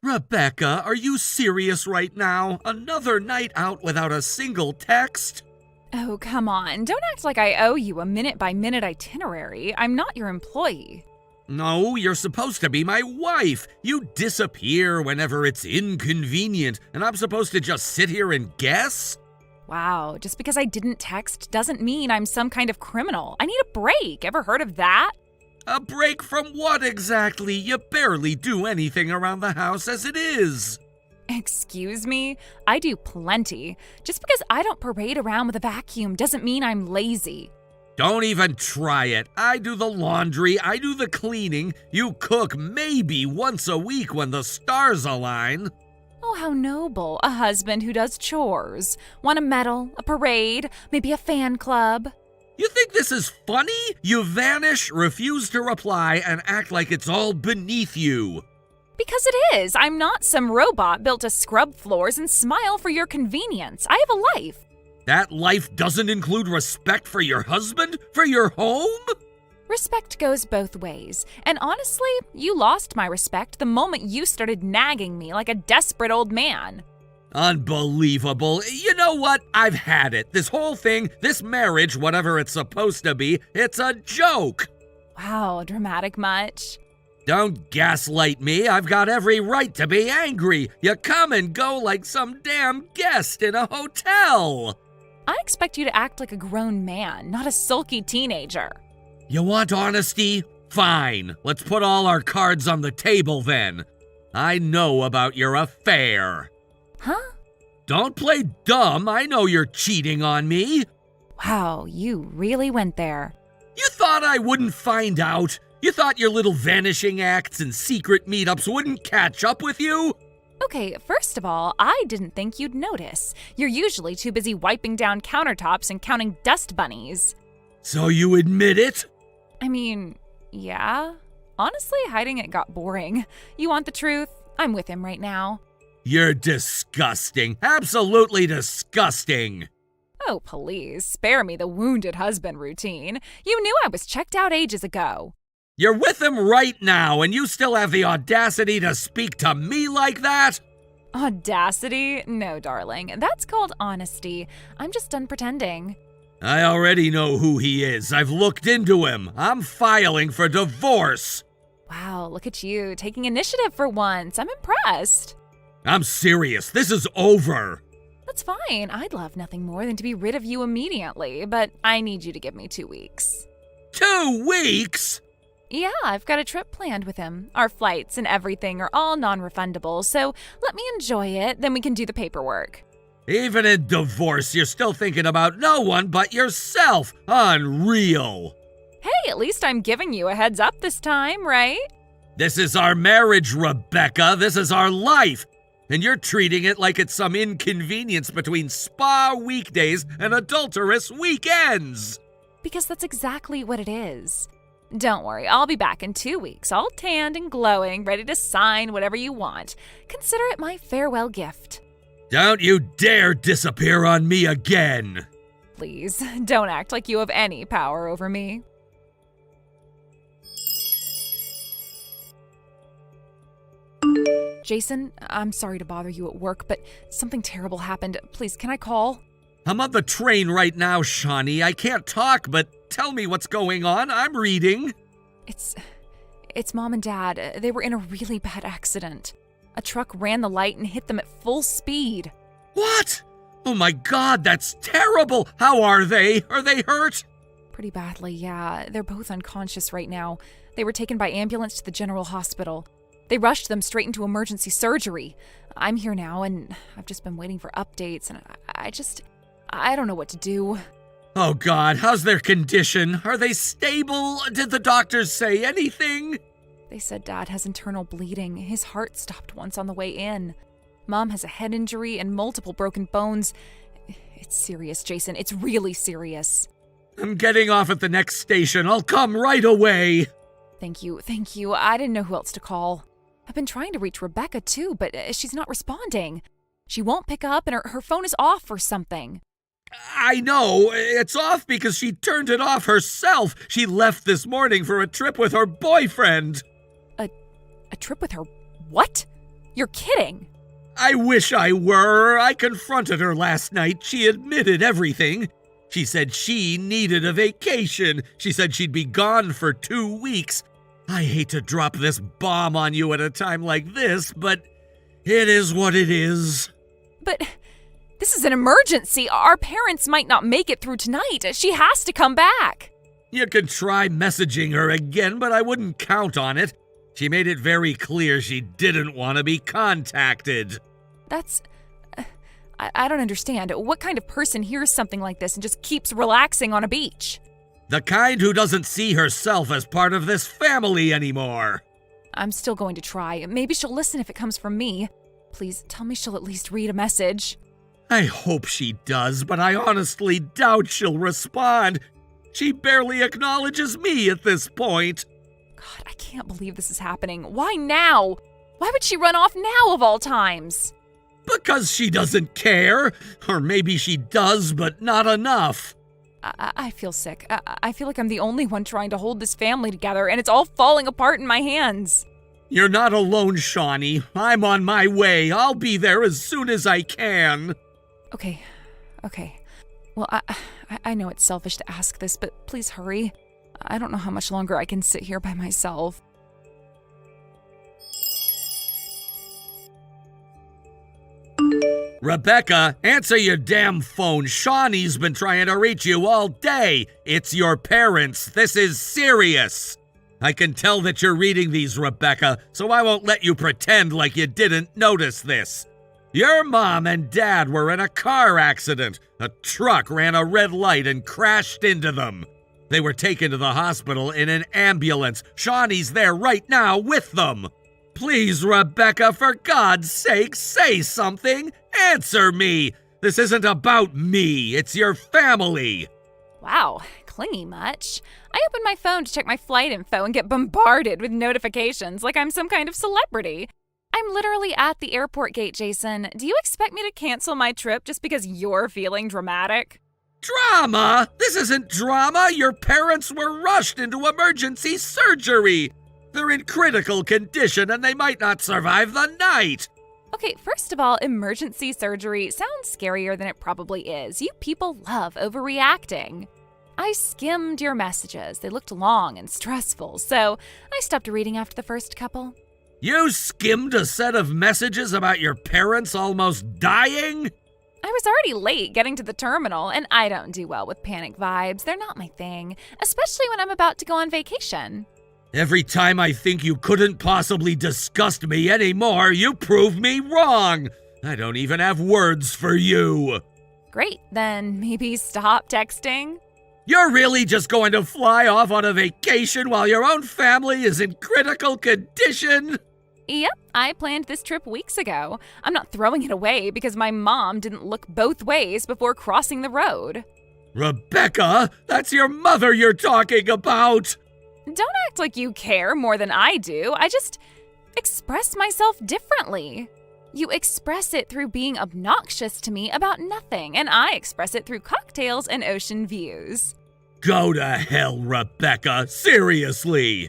Rebecca, are you serious right now? Another night out without a single text? Oh, come on. Don't act like I owe you a minute-by-minute itinerary. I'm not your employee. No, you're supposed to be my wife. You disappear whenever it's inconvenient, and I'm supposed to just sit here and guess? Wow, just because I didn't text doesn't mean I'm some kind of criminal. I need a break. Ever heard of that? A break from what exactly? You barely do anything around the house as it is. Excuse me? I do plenty. Just because I don't parade around with a vacuum doesn't mean I'm lazy. Don't even try it. I do the laundry, I do the cleaning. You cook maybe once a week when the stars align. Oh, how noble. A husband who does chores. Want a medal, a parade, maybe a fan club. You think this is funny? You vanish, refuse to reply, and act like it's all beneath you. Because it is. I'm not some robot built to scrub floors and smile for your convenience. I have a life. That life doesn't include respect for your husband? For your home? Respect goes both ways. And honestly, you lost my respect the moment you started nagging me like a desperate old man. Unbelievable. You know what? I've had it. This whole thing, this marriage, whatever it's supposed to be, it's a joke. Wow, dramatic much? Don't gaslight me. I've got every right to be angry. You come and go like some damn guest in a hotel. I expect you to act like a grown man, not a sulky teenager. You want honesty? Fine. Let's put all our cards on the table then. I know about your affair. Huh? Don't play dumb. I know you're cheating on me. Wow, you really went there. You thought I wouldn't find out? You thought your little vanishing acts and secret meetups wouldn't catch up with you? Okay, first of all, I didn't think you'd notice. You're usually too busy wiping down countertops and counting dust bunnies. So you admit it? I mean, yeah. Honestly, hiding it got boring. You want the truth? I'm with him right now. You're disgusting. Absolutely disgusting. Oh, please, spare me the wounded husband routine. You knew I was checked out ages ago. You're with him right now, and you still have the audacity to speak to me like that? Audacity? No, darling. That's called honesty. I'm just done pretending. I already know who he is. I've looked into him. I'm filing for divorce. Wow, look at you, taking initiative for once. I'm impressed. I'm serious. This is over. That's fine. I'd love nothing more than to be rid of you immediately, but I need you to give me 2 weeks. 2 weeks? Yeah, I've got a trip planned with him. Our flights and everything are all non-refundable, so let me enjoy it, then we can do the paperwork. Even in divorce, you're still thinking about no one but yourself. Unreal. Hey, at least I'm giving you a heads up this time, right? This is our marriage, Rebecca. This is our life. And you're treating it like it's some inconvenience between spa weekdays and adulterous weekends. Because that's exactly what it is. Don't worry, I'll be back in 2 weeks, all tanned and glowing, ready to sign whatever you want. Consider it my farewell gift. Don't you dare disappear on me again. Please, don't act like you have any power over me. Jason, I'm sorry to bother you at work, but something terrible happened. Please, can I call? I'm on the train right now, Shawnee. I can't talk, but tell me what's going on. I'm reading. It's Mom and Dad. They were in a really bad accident. A truck ran the light and hit them at full speed. What? Oh my God, that's terrible. How are they? Are they hurt? Pretty badly, yeah. They're both unconscious right now. They were taken by ambulance to the general hospital. They rushed them straight into emergency surgery. I'm here now, and I've just been waiting for updates, and I don't know what to do. Oh God, how's their condition? Are they stable? Did the doctors say anything? They said Dad has internal bleeding. His heart stopped once on the way in. Mom has a head injury and multiple broken bones. It's serious, Jason. It's really serious. I'm getting off at the next station. I'll come right away. Thank you. I didn't know who else to call. I've been trying to reach Rebecca too, but she's not responding. She won't pick up and her phone is off or something. I know. It's off because she turned it off herself. She left this morning for a trip with her boyfriend. A trip with her what? You're kidding. I wish I were. I confronted her last night. She admitted everything. She said she needed a vacation. She said she'd be gone for 2 weeks. I hate to drop this bomb on you at a time like this, but it is what it is. But this is an emergency. Our parents might not make it through tonight. She has to come back. You can try messaging her again, but I wouldn't count on it. She made it very clear she didn't want to be contacted. That's... I don't understand. What kind of person hears something like this and just keeps relaxing on a beach? The kind who doesn't see herself as part of this family anymore. I'm still going to try. Maybe she'll listen if it comes from me. Please tell me she'll at least read a message. I hope she does, but I honestly doubt she'll respond. She barely acknowledges me at this point. God, I can't believe this is happening. Why now? Why would she run off now of all times? Because she doesn't care. Or maybe she does, but not enough. I feel sick. I feel like I'm the only one trying to hold this family together, and it's all falling apart in my hands. You're not alone, Shawnee. I'm on my way. I'll be there as soon as I can. Okay. Well, I know it's selfish to ask this, but please hurry. I don't know how much longer I can sit here by myself. Rebecca, answer your damn phone. Shawnee's been trying to reach you all day. It's your parents. This is serious. I can tell that you're reading these, Rebecca, so I won't let you pretend like you didn't notice this. Your mom and dad were in a car accident. A truck ran a red light and crashed into them. They were taken to the hospital in an ambulance. Shawnee's there right now with them. Please, Rebecca, for God's sake, say something. Answer me. This isn't about me. It's your family. Wow, clingy much? I open my phone to check my flight info and get bombarded with notifications like I'm some kind of celebrity. I'm literally at the airport gate, Jason. Do you expect me to cancel my trip just because you're feeling dramatic? Drama? This isn't drama. Your parents were rushed into emergency surgery. They're in critical condition and they might not survive the night. Okay, first of all, emergency surgery sounds scarier than it probably is. You people love overreacting. I skimmed your messages. They looked long and stressful, so I stopped reading after the first couple. You skimmed a set of messages about your parents almost dying? I was already late getting to the terminal, and I don't do well with panic vibes. They're not my thing, especially when I'm about to go on vacation. Every time I think you couldn't possibly disgust me anymore, you prove me wrong. I don't even have words for you. Great, then maybe stop texting? You're really just going to fly off on a vacation while your own family is in critical condition? Yep, I planned this trip weeks ago. I'm not throwing it away because my mom didn't look both ways before crossing the road. Rebecca, that's your mother you're talking about. Don't act like you care more than I do. I just express myself differently. You express it through being obnoxious to me about nothing, and I express it through cocktails and ocean views. Go to hell, Rebecca. Seriously.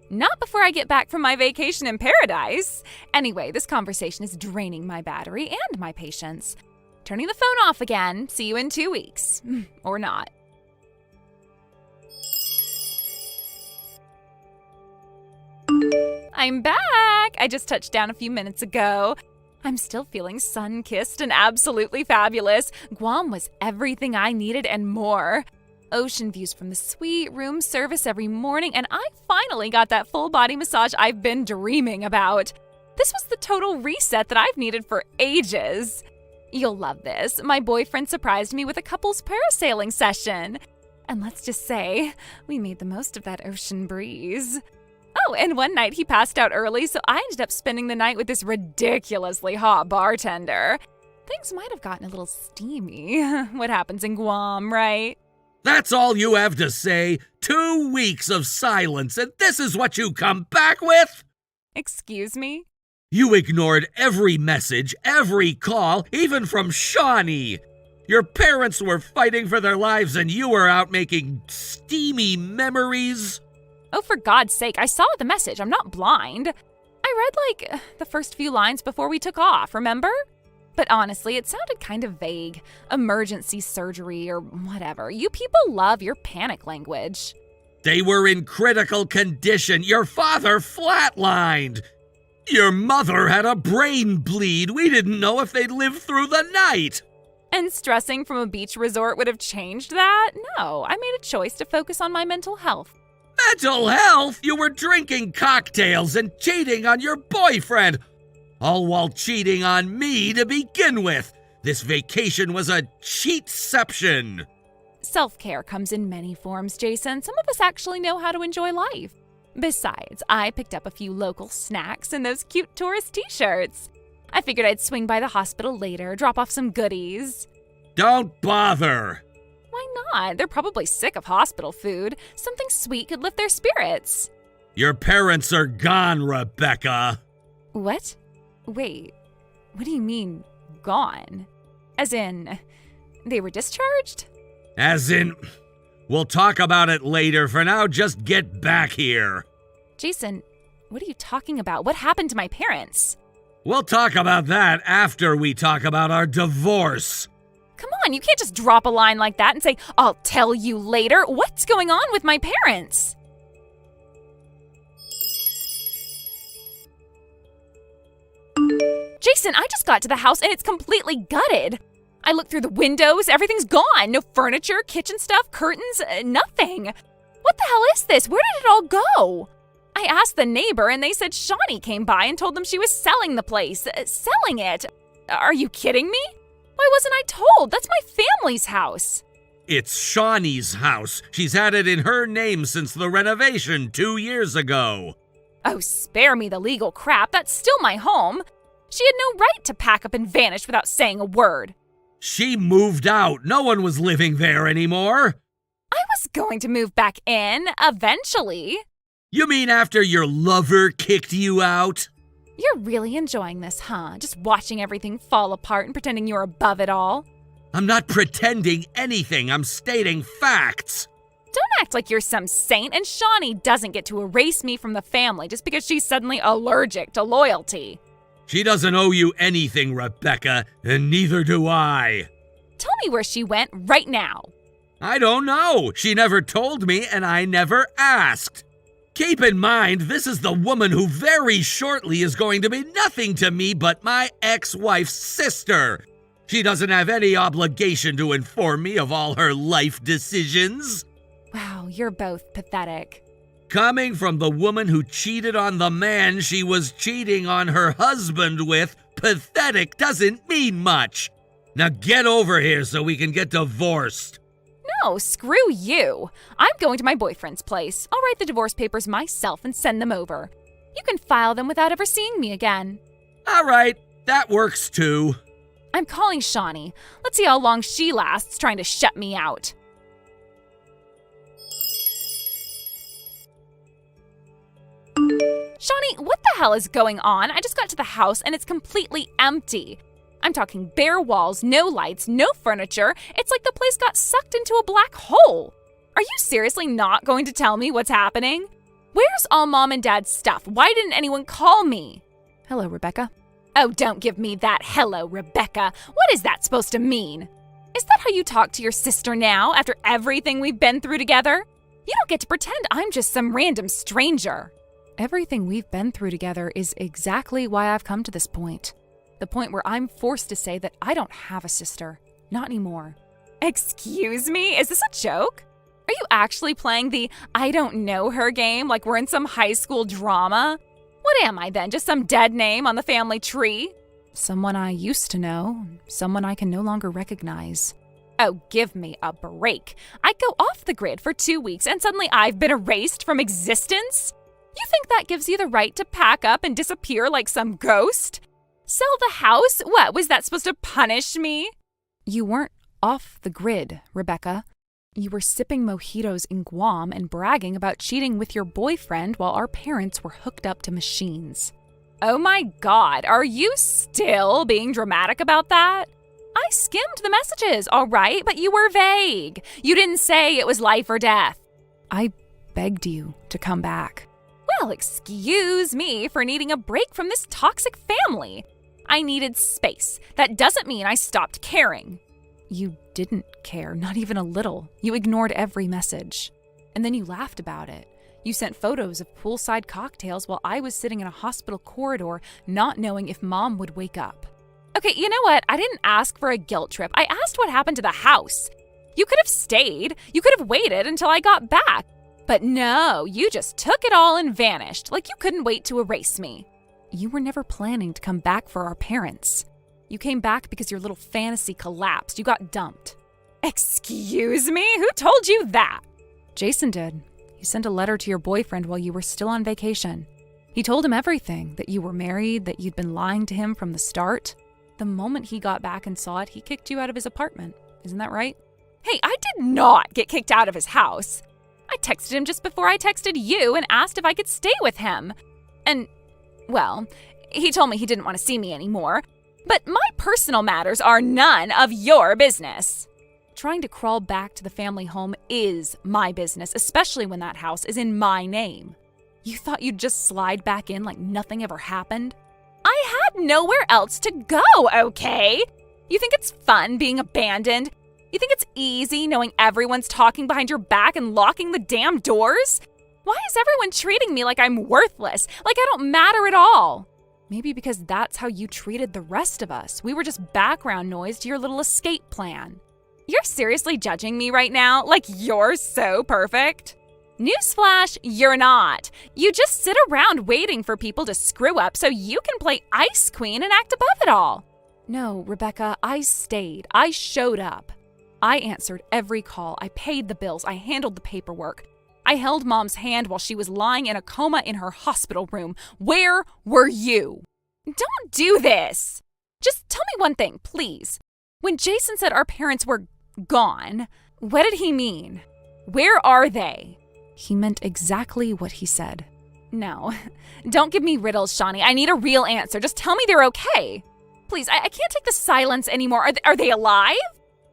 Not before I get back from my vacation in paradise. Anyway, this conversation is draining my battery and my patience. Turning the phone off again. See you in 2 weeks. Or not. I'm back! I just touched down a few minutes ago. I'm still feeling sun-kissed and absolutely fabulous. Guam was everything I needed and more. Ocean views from the suite, room service every morning, and I finally got that full-body massage I've been dreaming about. This was the total reset that I've needed for ages. You'll love this. My boyfriend surprised me with a couple's parasailing session. And let's just say, we made the most of that ocean breeze. Oh, and one night he passed out early, so I ended up spending the night with this ridiculously hot bartender. Things might have gotten a little steamy. What happens in Guam, right? That's all you have to say? 2 weeks of silence, and this is what you come back with? Excuse me? You ignored every message, every call, even from Shawnee. Your parents were fighting for their lives and you were out making steamy memories. Oh, for God's sake, I saw the message. I'm not blind. I I read the first few lines before we took off, remember? But honestly, it sounded kind of vague. Emergency surgery or whatever. You people love your panic language. They were in critical condition. Your father flatlined. Your mother had a brain bleed. We didn't know if they'd live through the night. And stressing from a beach resort would have changed that? No, I made a choice to focus on my mental health. Mental health? You were drinking cocktails and cheating on your boyfriend. All while cheating on me to begin with. This vacation was a cheatception. Self-care comes in many forms, Jason. Some of us actually know how to enjoy life. Besides, I picked up a few local snacks and those cute tourist t-shirts. I figured I'd swing by the hospital later, drop off some goodies. Don't bother. Why not? They're probably sick of hospital food. Something sweet could lift their spirits. Your parents are gone, Rebecca. What? Wait, what do you mean, gone? As in, they were discharged? As in, we'll talk about it later. For now, just get back here. Jason, what are you talking about? What happened to my parents? We'll talk about that after we talk about our divorce. Come on, you can't just drop a line like that and say, I'll tell you later. What's going on with my parents? Jason, I just got to the house and it's completely gutted. I looked through the windows, everything's gone. No furniture, kitchen stuff, curtains, nothing. What the hell is this? Where did it all go? I asked the neighbor and they said Shawnee came by and told them she was selling the place. Selling it? Are you kidding me? Why wasn't I told? That's my family's house. It's Shawnee's house. She's had it in her name since the renovation 2 years ago. Oh, spare me the legal crap. That's still my home. She had no right to pack up and vanish without saying a word. She moved out. No one was living there anymore. I was going to move back in, eventually. You mean after your lover kicked you out? You're really enjoying this, huh? Just watching everything fall apart and pretending you're above it all? I'm not pretending anything. I'm stating facts. Don't act like you're some saint, and Shawnee doesn't get to erase me from the family just because she's suddenly allergic to loyalty. She doesn't owe you anything, Rebecca, and neither do I. Tell me where she went right now. I don't know. She never told me, and I never asked. Keep in mind, this is the woman who very shortly is going to be nothing to me but my ex-wife's sister. She doesn't have any obligation to inform me of all her life decisions. Wow, you're both pathetic. Coming from the woman who cheated on the man she was cheating on her husband with, pathetic doesn't mean much. Now get over here so we can get divorced. No, screw you. I'm going to my boyfriend's place. I'll write the divorce papers myself and send them over. You can file them without ever seeing me again. All right, that works too. I'm calling Shawnee. Let's see how long she lasts trying to shut me out. Shawnee, what the hell is going on? I just got to the house and it's completely empty. I'm talking bare walls, no lights, no furniture. It's like the place got sucked into a black hole. Are you seriously not going to tell me what's happening? Where's all Mom and Dad's stuff? Why didn't anyone call me? Hello, Rebecca. Oh, don't give me that hello, Rebecca. What is that supposed to mean? Is that how you talk to your sister now, after everything we've been through together? You don't get to pretend I'm just some random stranger. Everything we've been through together is exactly why I've come to this point. The point where I'm forced to say that I don't have a sister. Not anymore. Excuse me? Is this a joke? Are you actually playing the I don't know her game like we're in some high school drama? What am I then? Just some dead name on the family tree? Someone I used to know. Someone I can no longer recognize. Oh, give me a break. I go off the grid for 2 weeks and suddenly I've been erased from existence? You think that gives you the right to pack up and disappear like some ghost? Sell the house? What, was that supposed to punish me? You weren't off the grid, Rebecca. You were sipping mojitos in Guam and bragging about cheating with your boyfriend while our parents were hooked up to machines. Oh my God, are you still being dramatic about that? I skimmed the messages, all right, but you were vague. You didn't say it was life or death. I begged you to come back. Well, excuse me for needing a break from this toxic family. I needed space. That doesn't mean I stopped caring. You didn't care, not even a little. You ignored every message. And then you laughed about it. You sent photos of poolside cocktails while I was sitting in a hospital corridor, not knowing if Mom would wake up. Okay, you know what? I didn't ask for a guilt trip. I asked what happened to the house. You could have stayed. You could have waited until I got back. But no, you just took it all and vanished, like you couldn't wait to erase me. You were never planning to come back for our parents. You came back because your little fantasy collapsed. You got dumped. Excuse me? Who told you that? Jason did. He sent a letter to your boyfriend while you were still on vacation. He told him everything, that you were married, that you'd been lying to him from the start. The moment he got back and saw it, he kicked you out of his apartment. Isn't that right? Hey, I did not get kicked out of his house. I texted him just before I texted you and asked if I could stay with him. And, well, he told me he didn't want to see me anymore. But my personal matters are none of your business. Trying to crawl back to the family home is my business, especially when that house is in my name. You thought you'd just slide back in like nothing ever happened? I had nowhere else to go, okay? You think it's fun being abandoned? You think it's easy knowing everyone's talking behind your back and locking the damn doors? Why is everyone treating me like I'm worthless, like I don't matter at all? Maybe because that's how you treated the rest of us. We were just background noise to your little escape plan. You're seriously judging me right now? Like you're so perfect? Newsflash, you're not. You just sit around waiting for people to screw up so you can play Ice Queen and act above it all. No, Rebecca, I stayed. I showed up. I answered every call. I paid the bills. I handled the paperwork. I held Mom's hand while she was lying in a coma in her hospital room. Where were you? Don't do this. Just tell me one thing, please. When Jason said our parents were gone, what did he mean? Where are they? He meant exactly what he said. No, don't give me riddles, Shawnee. I need a real answer. Just tell me they're okay. Please, I can't take the silence anymore. Are they alive?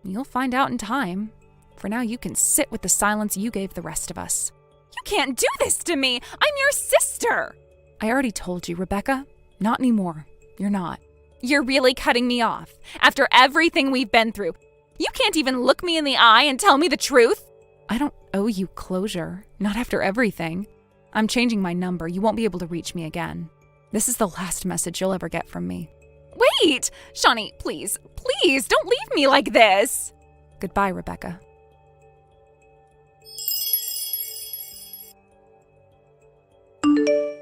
You'll find out in time. For now, you can sit with the silence you gave the rest of us. You can't do this to me. I'm your sister. I already told you, Rebecca. Not anymore. You're not. You're really cutting me off. After everything we've been through, you can't even look me in the eye and tell me the truth. I don't owe you closure. Not after everything. I'm changing my number. You won't be able to reach me again. This is the last message you'll ever get from me. Wait! Shawnee, please, don't leave me like this! Goodbye, Rebecca.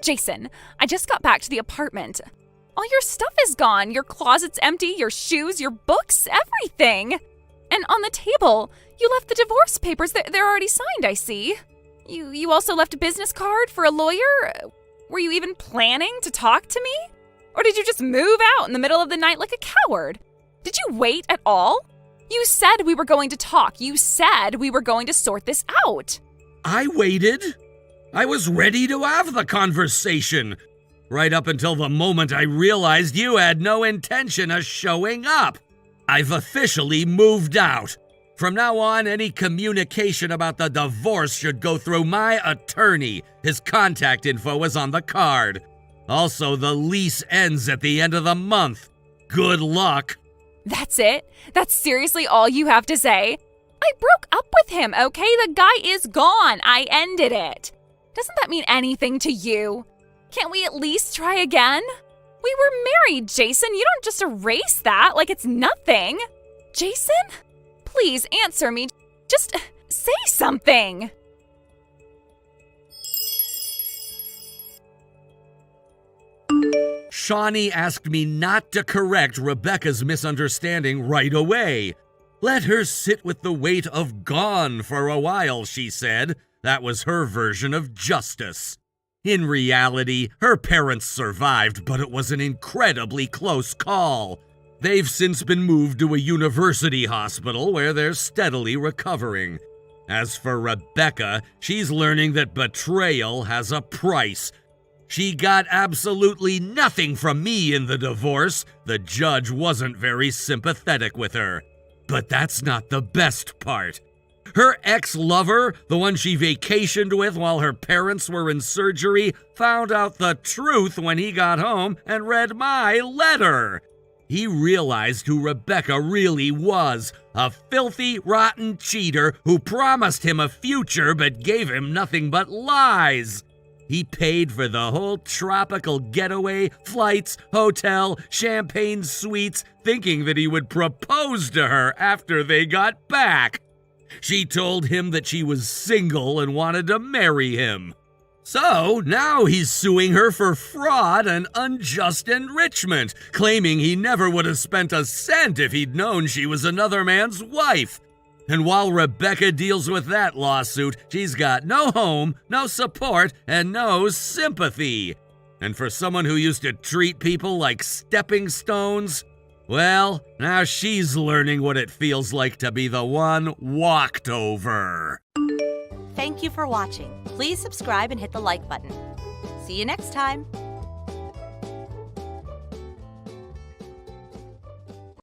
Jason, I just got back to the apartment. All your stuff is gone. Your closet's empty, your shoes, your books, everything. And on the table, you left the divorce papers. They're already signed, I see. You also left a business card for a lawyer? Were you even planning to talk to me? Or did you just move out in the middle of the night like a coward? Did you wait at all? You said we were going to talk. You said we were going to sort this out. I waited. I was ready to have the conversation. Right up until the moment I realized you had no intention of showing up. I've officially moved out. From now on, any communication about the divorce should go through my attorney. His contact info is on the card. Also, the lease ends at the end of the month. Good luck. That's it? That's seriously all you have to say? I broke up with him, okay? The guy is gone. I ended it. Doesn't that mean anything to you? Can't we at least try again? We were married, Jason. You don't just erase that like it's nothing. Jason? Please answer me. Just say something. Shawnee asked me not to correct Rebecca's misunderstanding right away. Let her sit with the weight of gone for a while, she said. That was her version of justice. In reality, her parents survived, but it was an incredibly close call. They've since been moved to a university hospital where they're steadily recovering. As for Rebecca, she's learning that betrayal has a price. She got absolutely nothing from me in the divorce. The judge wasn't very sympathetic with her. But that's not the best part. Her ex-lover, the one she vacationed with while her parents were in surgery, found out the truth when he got home and read my letter. He realized who Rebecca really was, a filthy, rotten cheater who promised him a future but gave him nothing but lies. He paid for the whole tropical getaway, flights, hotel, champagne suites, thinking that he would propose to her after they got back. She told him that she was single and wanted to marry him. So now he's suing her for fraud and unjust enrichment, claiming he never would have spent a cent if he'd known she was another man's wife. And while Rebecca deals with that lawsuit, she's got no home, no support, and no sympathy. And for someone who used to treat people like stepping stones, well, now she's learning what it feels like to be the one walked over. Thank you for watching. Please subscribe and hit the like button. See you next time.